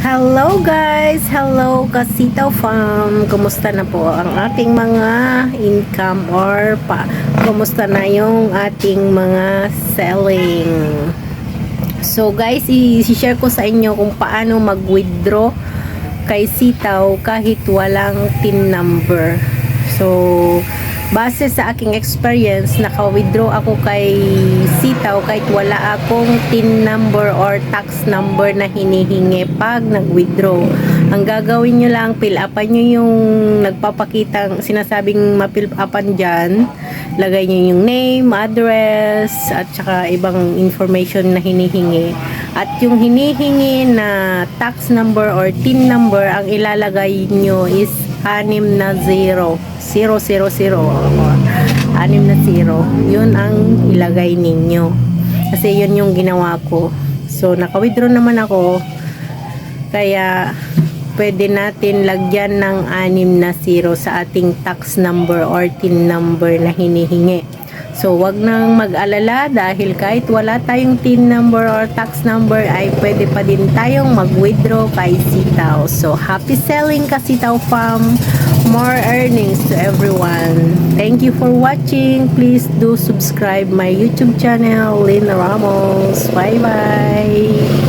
Hello guys! Hello Kasitaw Farm! Kumusta na po ang ating mga income or kumusta na yung ating mga selling? So guys, i-share ko sa inyo kung paano mag-withdraw kay Sitaw kahit walang TIN number. So, base sa aking experience, naka-withdraw ako kay Sitaw kahit wala akong TIN number or tax number na hinihingi pag nag-withdraw. Ang gagawin nyo lang, fill upan nyo yung nagpapakitang sinasabing ma-fill upan dyan. Lagay nyo yung name, address, at saka ibang information na hinihingi. At yung hinihingi na tax number or TIN number, ang ilalagay nyo is 6 na 0. 000. 6 na 0. Yun ang ilagay ninyo. Kasi yun yung ginawa ko. So, naka-withdraw naman ako. Kaya, pwede natin lagyan ng 6 na 0 sa ating tax number or TIN number na hinihingi. So, wag nang mag-alala dahil kahit wala tayong TIN number or tax number ay pwede pa din tayong mag-withdraw kay Sitaw. So, happy selling ka Sitaw Farm! More earnings to everyone. Thank you for watching. Please do subscribe my YouTube channel, Lynn Ramos. Bye-bye!